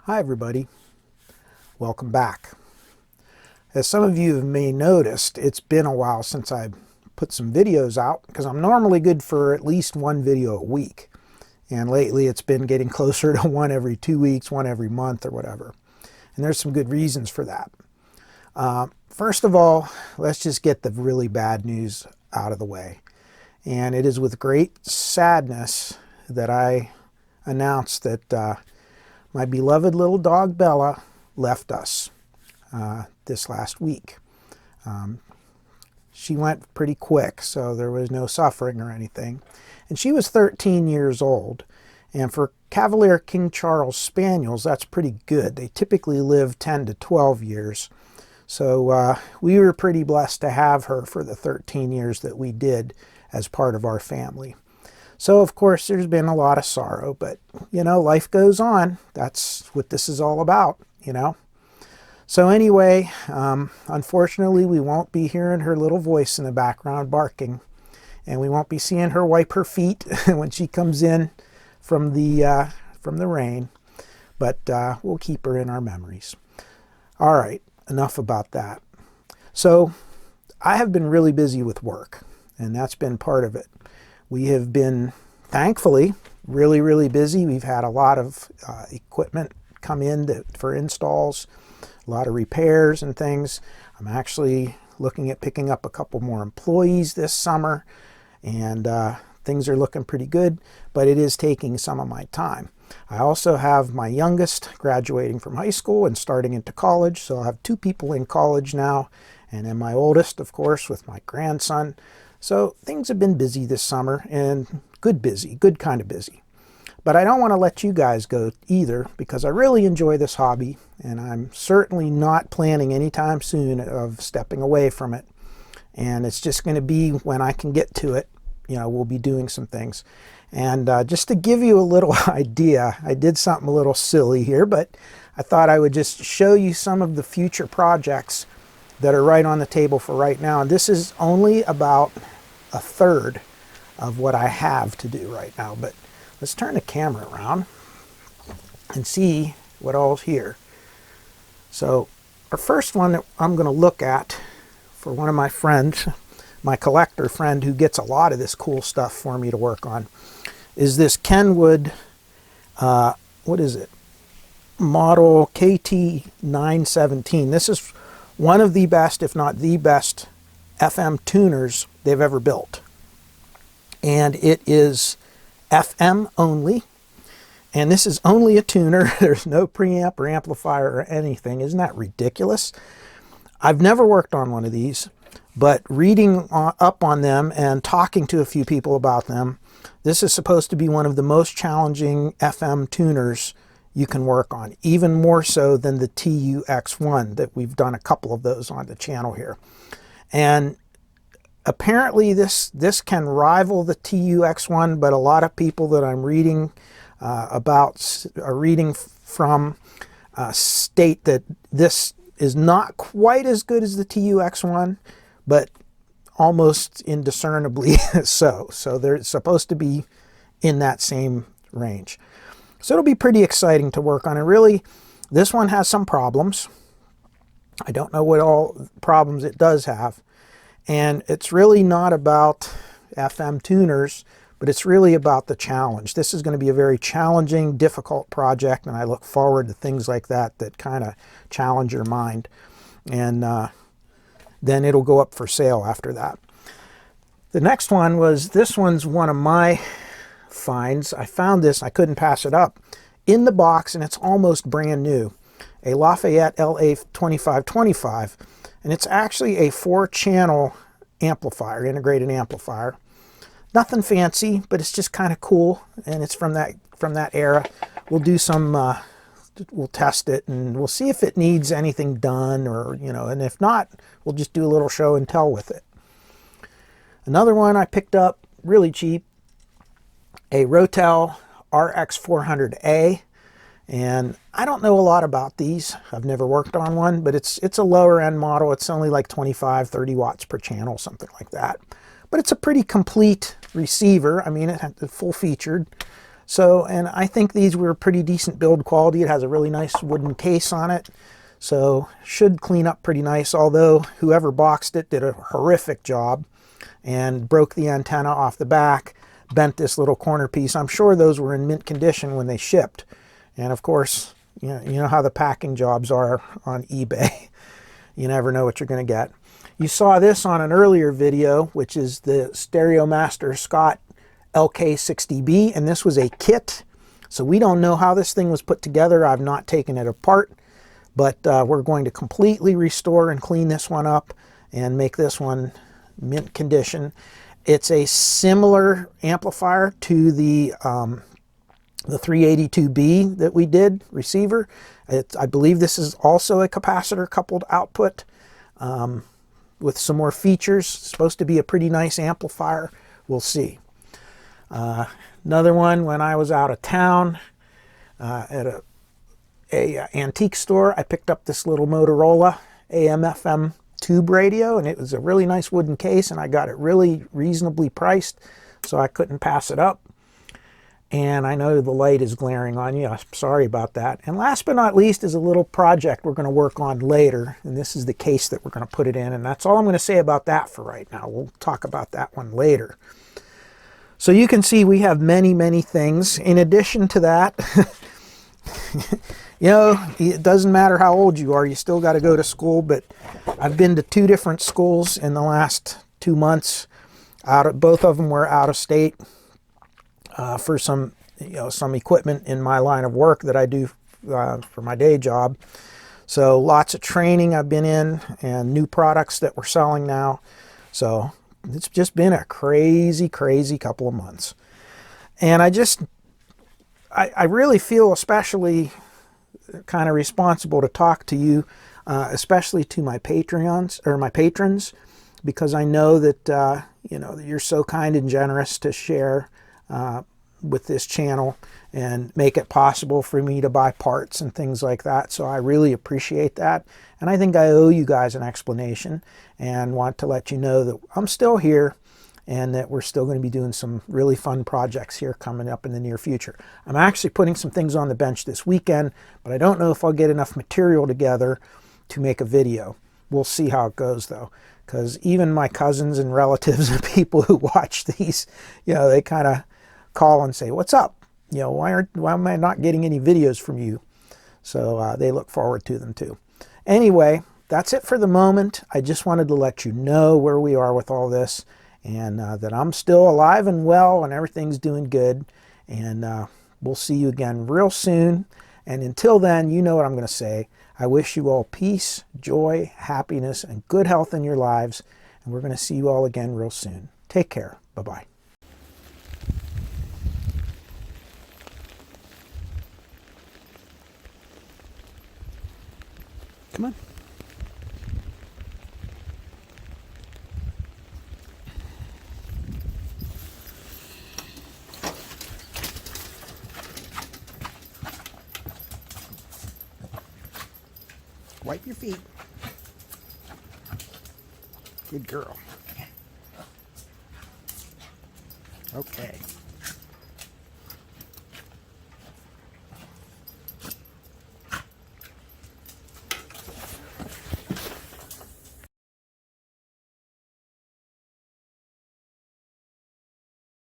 Hi everybody, welcome back. As some of you may noticed, it's been a while since I put some videos out because I'm normally good for at least one video a week. And lately it's been getting closer to one every 2 weeks, one every month or whatever. And there's some good reasons for that. First of all, let's just get the really bad news out of the way. And it is with great sadness that I announce that my beloved little dog Bella left us this last week. She went pretty quick, so there was no suffering or anything. And she was 13 years old. And for Cavalier King Charles Spaniels, that's pretty good. They typically live 10 to 12 years. So we were pretty blessed to have her for the 13 years that we did as part of our family. So, of course, there's been a lot of sorrow, but, you know, life goes on. That's what this is all about, you know. So anyway, unfortunately, we won't be hearing her little voice in the background barking, and we won't be seeing her wipe her feet when she comes in from the rain, but we'll keep her in our memories. All right, enough about that. So I have been really busy with work, and that's been part of it. We have been, thankfully, really, really busy. We've had a lot of equipment come in for installs, a lot of repairs and things. I'm actually looking at picking up a couple more employees this summer, and things are looking pretty good, but it is taking some of my time. I also have my youngest graduating from high school and starting into college, so I'll have two people in college now, and then my oldest, of course, with my grandson. So things have been busy this summer, and good kind of busy. But I don't want to let you guys go either, because I really enjoy this hobby, and I'm certainly not planning anytime soon of stepping away from it. And it's just going to be when I can get to it, you know, we'll be doing some things. And just to give you a little idea, I did something a little silly here, but I thought I would just show you some of the future projects that are right on the table for right now. And this is only about a third of what I have to do right now. But let's turn the camera around and see what all's here. So our first one that I'm going to look at for one of my friends, my collector friend who gets a lot of this cool stuff for me to work on, is this Kenwood, what is it? Model KT917. This is one of the best, if not the best, FM tuners they've ever built. And it is FM only. And this is only a tuner. There's no preamp or amplifier or anything. Isn't that ridiculous? I've never worked on one of these, but reading up on them and talking to a few people about them, this is supposed to be one of the most challenging FM tuners you can work on, even more so than the TUX1 that we've done a couple of those on the channel here. And apparently this can rival the TUX1, but a lot of people that I'm reading from state that this is not quite as good as the TUX1, but almost indiscernibly so. So they're supposed to be in that same range. So it'll be pretty exciting to work on. And really, this one has some problems. I don't know what all problems it does have. And it's really not about FM tuners, but it's really about the challenge. This is going to be a very challenging, difficult project, and I look forward to things like that that kind of challenge your mind. And then it'll go up for sale after that. The next one was, this one's one of my finds. I found this, I couldn't pass it up, in the box, and it's almost brand new. A Lafayette LA2525, and it's actually a 4-channel amplifier, integrated amplifier. Nothing fancy, but it's just kind of cool, and it's from that era. We'll do some, we'll test it, and we'll see if it needs anything done, or, you know, and if not, we'll just do a little show and tell with it. Another one I picked up really cheap, a Rotel RX400A, and I don't know a lot about these. I've never worked on one, but it's a lower end model. It's only like 25, 30 watts per channel, something like that. But it's a pretty complete receiver. I mean, it has full featured. So, and I think these were pretty decent build quality. It has a really nice wooden case on it. So should clean up pretty nice, although whoever boxed it did a horrific job and broke the antenna off the back, bent this little corner piece. I'm sure those were in mint condition when they shipped. And of course, you know how the packing jobs are on eBay. You never know what you're going to get. You saw this on an earlier video, which is the Stereo Master Scott LK60B, and this was a kit. So we don't know how this thing was put together. I've not taken it apart, but we're going to completely restore and clean this one up and make this one mint condition. It's a similar amplifier to the 382B that we did, receiver. I believe this is also a capacitor coupled output with some more features. It's supposed to be a pretty nice amplifier. We'll see. Another one, when I was out of town at a antique store, I picked up this little Motorola AM/FM tube radio, and it was a really nice wooden case, and I got it really reasonably priced, so I couldn't pass it up. And I know the light is glaring on you. I'm sorry about that. And last but not least is a little project we're going to work on later, and this is the case that we're going to put it in, and that's all I'm going to say about that for right now. We'll talk about that one later. So you can see we have many, many things. In addition to that, you know, it doesn't matter how old you are, you still got to go to school, but I've been to 2 different schools in the last 2 months. Both of them were out of state for some equipment in my line of work that I do for my day job. So lots of training I've been in and new products that we're selling now. So it's just been a crazy, crazy couple of months. And I really feel especially kind of responsible to talk to you, especially to my patrons, because I know that you're so kind and generous to share with this channel and make it possible for me to buy parts and things like that. So I really appreciate that. And I think I owe you guys an explanation and want to let you know that I'm still here and that we're still going to be doing some really fun projects here coming up in the near future. I'm actually putting some things on the bench this weekend, but I don't know if I'll get enough material together to make a video. We'll see how it goes though, because even my cousins and relatives and people who watch these, they kind of call and say, "What's up? Why am I not getting any videos from you?" So they look forward to them too. Anyway, that's it for the moment. I just wanted to let you know where we are with all this, and that I'm still alive and well and everything's doing good. And we'll see you again real soon. And until then, you know what I'm going to say. I wish you all peace, joy, happiness, and good health in your lives. And we're going to see you all again real soon. Take care. Bye-bye. Come on. Wipe your feet. Good girl. Okay.